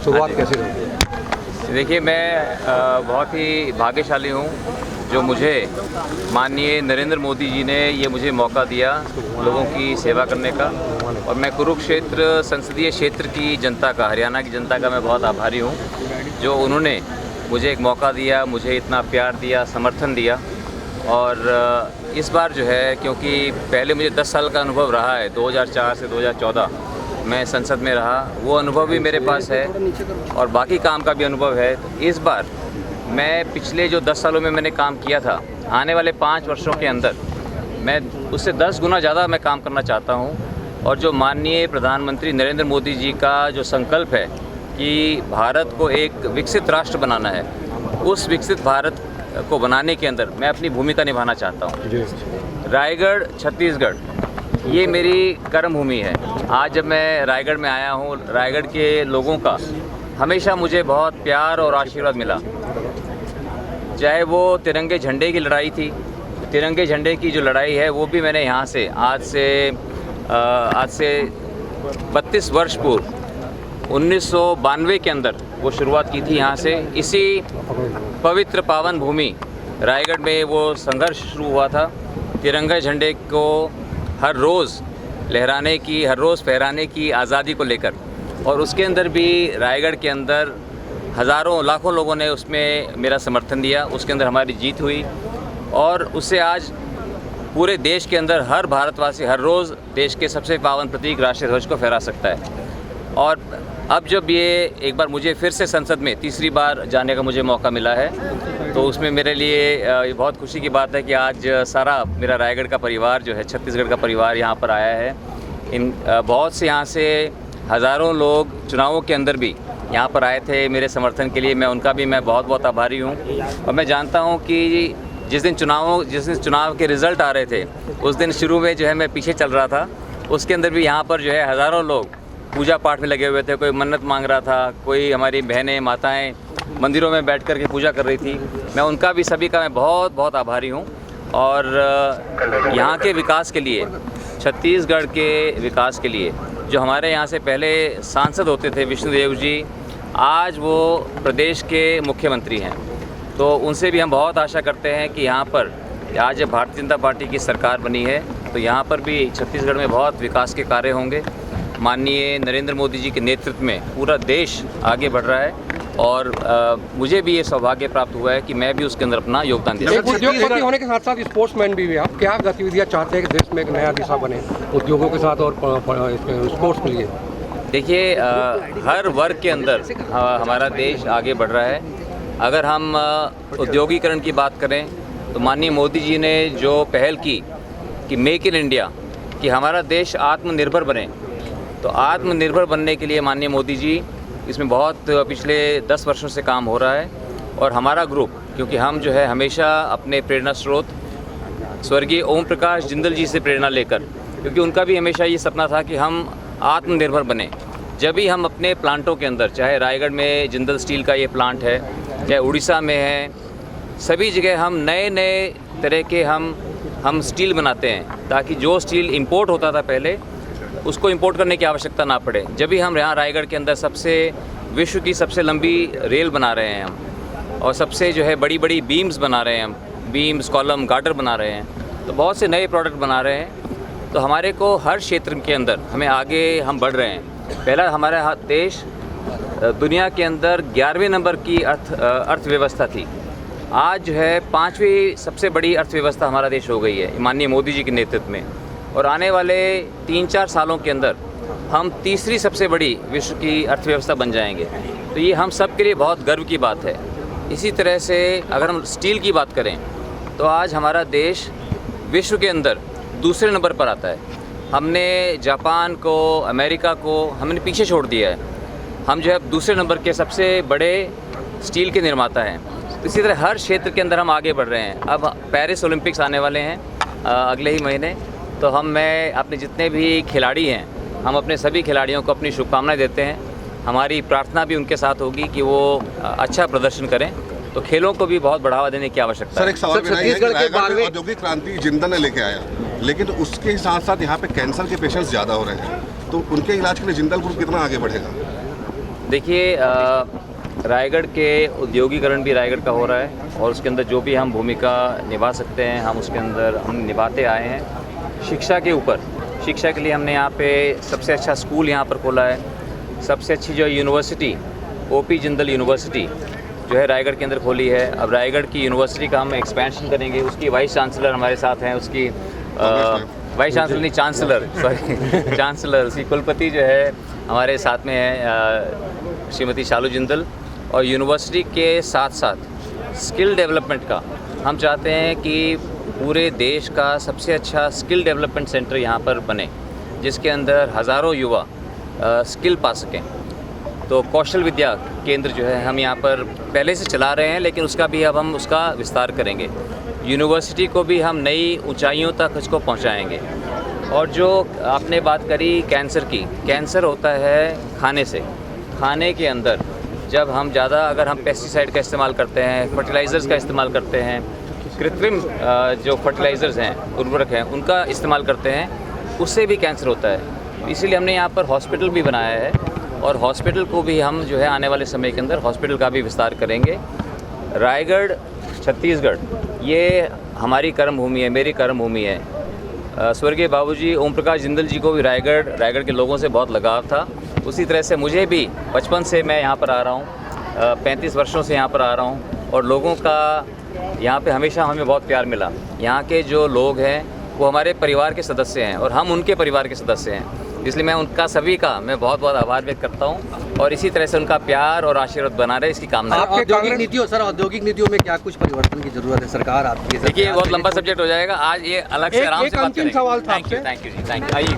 शुरुआत कैसी रही? देखिए, मैं बहुत ही भाग्यशाली हूँ जो मुझे माननीय नरेंद्र मोदी जी ने ये मुझे मौका दिया लोगों की सेवा करने का। और मैं कुरुक्षेत्र संसदीय क्षेत्र की जनता का, हरियाणा की जनता का मैं बहुत आभारी हूँ जो उन्होंने मुझे एक मौका दिया, मुझे इतना प्यार दिया, समर्थन दिया। और इस बार जो है, क्योंकि पहले मुझे 10 साल का अनुभव रहा है, 2004 से 2014 मैं संसद में रहा, वो अनुभव भी मेरे पास है और बाकी काम का भी अनुभव है। तो इस बार मैं पिछले जो 10 सालों में मैंने काम किया था, आने वाले 5 वर्षों के अंदर मैं उससे 10 गुना ज़्यादा मैं काम करना चाहता हूँ। और जो माननीय प्रधानमंत्री नरेंद्र मोदी जी का जो संकल्प है कि भारत को एक विकसित राष्ट्र बनाना है, उस विकसित भारत को बनाने के अंदर मैं अपनी भूमिका निभाना चाहता हूँ। रायगढ़, छत्तीसगढ़, ये मेरी कर्म भूमि है। आज जब मैं रायगढ़ में आया हूँ, रायगढ़ के लोगों का हमेशा मुझे बहुत प्यार और आशीर्वाद मिला। चाहे वो तिरंगे झंडे की लड़ाई थी, तिरंगे झंडे की जो लड़ाई है वो भी मैंने यहाँ से आज से 32 वर्ष पूर्व 1992 के अंदर वो शुरुआत की थी। यहाँ से इसी पवित्र पावन भूमि रायगढ़ में वो संघर्ष शुरू हुआ था, तिरंगा झंडे को हर रोज़ लहराने की, हर रोज़ फहराने की आज़ादी को लेकर। और उसके अंदर भी रायगढ़ के अंदर हज़ारों लाखों लोगों ने उसमें मेरा समर्थन दिया, उसके अंदर हमारी जीत हुई। और उससे आज पूरे देश के अंदर हर भारतवासी हर रोज़ देश के सबसे पावन प्रतीक राष्ट्रीय ध्वज को फहरा सकता है। और अब जब ये एक बार मुझे फिर से संसद में तीसरी बार जाने का मुझे मौका मिला है, तो उसमें मेरे लिए ये बहुत खुशी की बात है कि आज सारा मेरा रायगढ़ का परिवार जो है, छत्तीसगढ़ का परिवार यहाँ पर आया है। बहुत से यहाँ से हज़ारों लोग चुनावों के अंदर भी यहाँ पर आए थे मेरे समर्थन के लिए। मैं उनका भी मैं बहुत बहुत आभारी हूँ। और मैं जानता हूँ कि जिस दिन चुनाव के रिज़ल्ट आ रहे थे, उस दिन शुरू में जो है मैं पीछे चल रहा था, उसके अंदर भी यहाँ पर जो है हज़ारों लोग पूजा पाठ में लगे हुए थे। कोई मन्नत मांग रहा था, कोई हमारी बहनें माताएं मंदिरों में बैठ कर के पूजा कर रही थी। मैं उनका भी, सभी का मैं बहुत बहुत आभारी हूँ। और यहाँ के विकास के लिए, छत्तीसगढ़ के विकास के लिए, जो हमारे यहाँ से पहले सांसद होते थे विष्णुदेव जी, आज वो प्रदेश के मुख्यमंत्री हैं। तो उनसे भी हम बहुत आशा करते हैं कि यहाँ पर आज जब भारतीय जनता पार्टी की सरकार बनी है, तो यहाँ पर भी छत्तीसगढ़ में बहुत विकास के कार्य होंगे। माननीय नरेंद्र मोदी जी के नेतृत्व में पूरा देश आगे बढ़ रहा है। और मुझे भी ये सौभाग्य प्राप्त हुआ है कि मैं भी उसके अंदर अपना योगदान दे सकता हूँ। उद्योगपति होने के साथ साथ स्पोर्ट्समैन भी हैं आप, क्या गतिविधियाँ चाहते हैं कि देश में एक नया दिशा बने उद्योगों के साथ और स्पोर्ट्स के लिए? देखिए, हर वर्ग के अंदर हमारा देश आगे बढ़ रहा है। अगर हम औद्योगिकरण की बात करें, तो माननीय मोदी जी ने जो पहल की कि मेक इन इंडिया, कि हमारा देश आत्मनिर्भर बने, तो आत्मनिर्भर बनने के लिए माननीय मोदी जी इसमें बहुत पिछले 10 वर्षों से काम हो रहा है। और हमारा ग्रुप, क्योंकि हम जो है हमेशा अपने प्रेरणा स्रोत स्वर्गीय ओम प्रकाश जिंदल जी से प्रेरणा लेकर, क्योंकि उनका भी हमेशा ये सपना था कि हम आत्मनिर्भर बने। जब भी हम अपने प्लांटों के अंदर, चाहे रायगढ़ में जिंदल स्टील का ये प्लांट है, चाहे उड़ीसा में है, सभी जगह हम नए नए तरह के हम स्टील बनाते हैं, ताकि जो स्टील इंपोर्ट होता था पहले, उसको इंपोर्ट करने की आवश्यकता ना पड़े। जब भी हम यहाँ रायगढ़ के अंदर विश्व की सबसे लंबी रेल बना रहे हैं हम, और सबसे जो है बड़ी बड़ी बीम्स बना रहे हैं हम, बीम्स, कॉलम, गार्डर बना रहे हैं, तो बहुत से नए प्रोडक्ट बना रहे हैं। तो हमारे को हर क्षेत्र के अंदर हमें आगे हम बढ़ रहे हैं। पहला हमारा देश दुनिया के अंदर 11वें नंबर की अर्थव्यवस्था थी, आज जो है 5वीं सबसे बड़ी अर्थव्यवस्था हमारा देश हो गई है माननीय मोदी जी के नेतृत्व में। और आने वाले 3-4 सालों के अंदर हम तीसरी सबसे बड़ी विश्व की अर्थव्यवस्था बन जाएंगे। तो ये हम सब के लिए बहुत गर्व की बात है। इसी तरह से अगर हम स्टील की बात करें, तो आज हमारा देश विश्व के अंदर दूसरे नंबर पर आता है। हमने जापान को, अमेरिका को हमने पीछे छोड़ दिया है। हम जो है दूसरे नंबर के सबसे बड़े स्टील के निर्माता हैं। तो इसी तरह हर क्षेत्र के अंदर हम आगे बढ़ रहे हैं। अब पेरिस ओलंपिक्स आने वाले हैं अगले ही महीने, तो मैं अपने जितने भी खिलाड़ी हैं, हम अपने सभी खिलाड़ियों को अपनी शुभकामनाएं देते हैं। हमारी प्रार्थना भी उनके साथ होगी कि वो अच्छा प्रदर्शन करें। तो खेलों को भी बहुत बढ़ावा देने की आवश्यकता है। सर, एक सवाल छत्तीसगढ़ के बारे में औद्योगिक क्रांति जिंदल ने लेके आया, लेकिन उसके साथ साथ यहाँ पे कैंसर के पेशेंट्स ज़्यादा हो रहे हैं, तो उनके इलाज के लिए जिंदल ग्रुप कितना आगे बढ़ेगा? देखिए रायगढ़ के औद्योगिकरण भी रायगढ़ का हो रहा है और उसके अंदर जो भी हम भूमिका निभा सकते हैं हम उसके अंदर हम निभाते आए हैं। शिक्षा के ऊपर, शिक्षा के लिए हमने यहाँ पे सबसे अच्छा स्कूल यहाँ पर खोला है। सबसे अच्छी जो यूनिवर्सिटी ओपी जिंदल यूनिवर्सिटी जो है रायगढ़ के अंदर खोली है। अब रायगढ़ की यूनिवर्सिटी का हम एक्सपेंशन करेंगे। उसकी वाइस चांसलर हमारे साथ हैं, उसकी वाइस चांसलर नहीं चांसलर सॉरी चांसलर उसकी कुलपति जो है हमारे साथ में है श्रीमती शालू जिंदल। और यूनिवर्सिटी के साथ साथ स्किल डेवलपमेंट का हम चाहते हैं कि पूरे देश का सबसे अच्छा स्किल डेवलपमेंट सेंटर यहाँ पर बने जिसके अंदर हज़ारों युवा स्किल पा सकें। तो कौशल विद्या केंद्र जो है हम यहाँ पर पहले से चला रहे हैं लेकिन उसका भी अब हम उसका विस्तार करेंगे। यूनिवर्सिटी को भी हम नई ऊंचाइयों तक उसको पहुँचाएँगे। और जो आपने बात करी कैंसर की, कैंसर होता है खाने से। खाने के अंदर जब हम ज़्यादा अगर हम पेस्टिसाइड का इस्तेमाल करते हैं, फर्टिलाइज़र्स का इस्तेमाल करते हैं, कृत्रिम जो फर्टिलाइज़र्स हैं उर्वरक हैं उनका इस्तेमाल करते हैं, उससे भी कैंसर होता है। इसीलिए हमने यहाँ पर हॉस्पिटल भी बनाया है और हॉस्पिटल को भी हम जो है आने वाले समय के अंदर हॉस्पिटल का भी विस्तार करेंगे। रायगढ़ छत्तीसगढ़ ये हमारी कर्म भूमि है, मेरी कर्म भूमि है। स्वर्गीय बाबूजी ओम प्रकाश जिंदल जी को भी रायगढ़ के लोगों से बहुत लगाव था। उसी तरह से मुझे भी बचपन से मैं यहाँ पर आ रहा हूँ, 35 वर्षों से यहाँ पर आ रहा हूँ और लोगों का यहाँ पे हमेशा हमें बहुत प्यार मिला। यहाँ के जो लोग हैं वो हमारे परिवार के सदस्य हैं और हम उनके परिवार के सदस्य हैं। इसलिए मैं उनका सभी का मैं बहुत बहुत आभार व्यक्त करता हूँ और इसी तरह से उनका प्यार और आशीर्वाद बना रहे इसकी कामना। औद्योगिक नीतियों में क्या कुछ परिवर्तन की जरूरत है सरकार आपकी? देखिए बहुत लंबा सब्जेक्ट हो जाएगा, आज ये अलग से आराम से बात करेंगे। अंतिम सवाल था thank you ji, thank you.